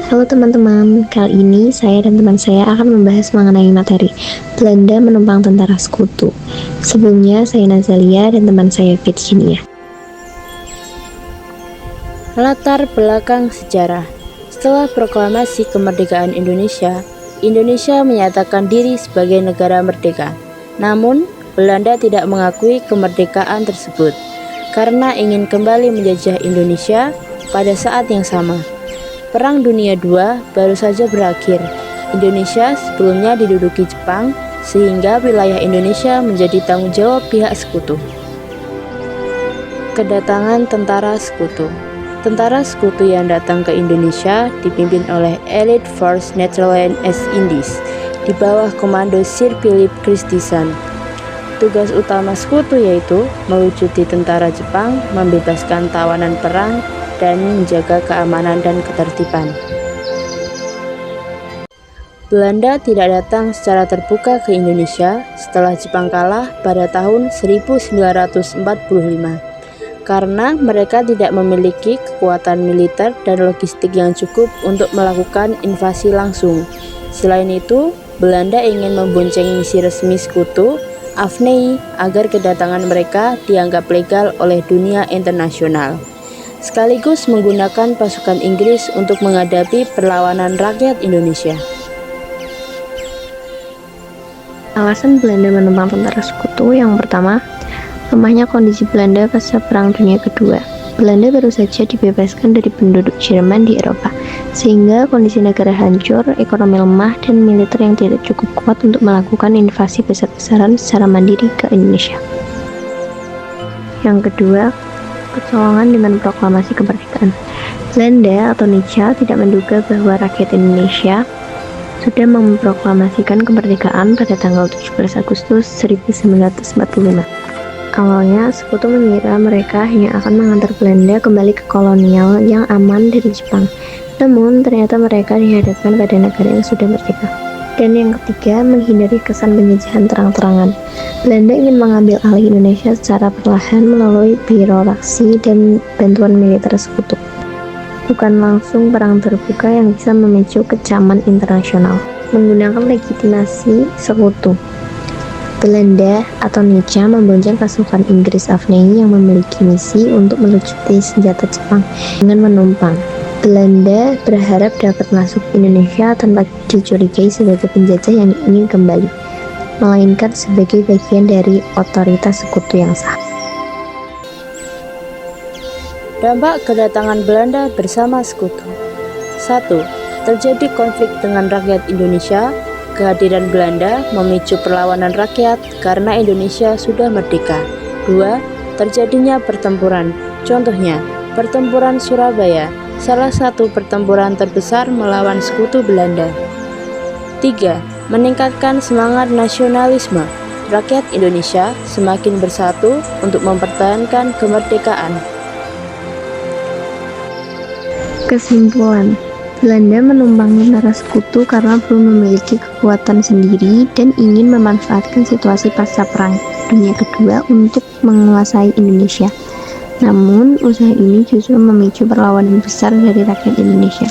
Halo teman-teman, kali ini saya dan teman saya akan membahas mengenai materi Belanda menumpang tentara sekutu. Sebelumnya saya Nazalia dan teman saya Virginia. Latar belakang sejarah. Setelah proklamasi kemerdekaan Indonesia, Indonesia menyatakan diri sebagai negara merdeka. Namun, Belanda tidak mengakui kemerdekaan tersebut karena ingin kembali menjajah Indonesia pada saat yang sama. Perang Dunia II baru saja berakhir. Indonesia sebelumnya diduduki Jepang, sehingga wilayah Indonesia menjadi tanggung jawab pihak sekutu. Kedatangan tentara sekutu. Tentara sekutu yang datang ke Indonesia dipimpin oleh Elite Force Netherlands East Indies di bawah komando Sir Philip Christison. Tugas utama sekutu yaitu mewujudi tentara Jepang, membebaskan tawanan perang, dan menjaga keamanan dan ketertiban. Belanda tidak datang secara terbuka ke Indonesia setelah Jepang kalah pada tahun 1945 karena mereka tidak memiliki kekuatan militer dan logistik yang cukup untuk melakukan invasi langsung. Selain itu, Belanda ingin membonceng misi resmi sekutu, AFNEI, agar kedatangan mereka dianggap legal oleh dunia internasional, sekaligus menggunakan pasukan Inggris untuk menghadapi perlawanan rakyat Indonesia. Alasan Belanda menumpang tentara sekutu yang pertama, lemahnya kondisi Belanda pasca Perang Dunia Kedua. Belanda baru saja dibebaskan dari penduduk Jerman di Eropa, sehingga kondisi negara hancur, ekonomi lemah, dan militer yang tidak cukup kuat untuk melakukan invasi besar-besaran secara mandiri ke Indonesia. Yang kedua, kecolongan dengan proklamasi kemerdekaan. Belanda atau Nietzsche tidak menduga bahwa rakyat Indonesia sudah memproklamasikan kemerdekaan pada tanggal 17 Agustus 1945. Awalnya, sekutu mengira mereka hanya akan mengantar Belanda kembali ke kolonial yang aman dari Jepang. Namun, ternyata mereka dihadapkan pada negara yang sudah merdeka. Dan yang ketiga, menghindari kesan penjajahan terang-terangan. Belanda ingin mengambil alih Indonesia secara perlahan melalui birokrasi dan bantuan militer sekutu. Bukan langsung perang terbuka yang bisa memicu kecaman internasional. Menggunakan legitimasi sekutu, Belanda atau Nietzsche membonceng pasukan Inggris AFNEI yang memiliki misi untuk melucuti senjata Jepang dengan menumpang. Belanda berharap dapat masuk Indonesia tanpa dicurigai sebagai penjajah yang ingin kembali, melainkan sebagai bagian dari otoritas sekutu yang sah. Dampak kedatangan Belanda bersama sekutu. 1. Terjadi konflik dengan rakyat Indonesia. Kehadiran Belanda memicu perlawanan rakyat karena Indonesia sudah merdeka. 2. Terjadinya pertempuran. Contohnya, pertempuran Surabaya, salah satu pertempuran terbesar melawan sekutu Belanda. 3. Meningkatkan semangat nasionalisme. Rakyat Indonesia semakin bersatu untuk mempertahankan kemerdekaan. Kesimpulan, Belanda menumpang tentara sekutu karena belum memiliki kekuatan sendiri dan ingin memanfaatkan situasi pasca Perang Dunia Kedua untuk menguasai Indonesia. Namun, usaha ini justru memicu perlawanan besar dari rakyat Indonesia.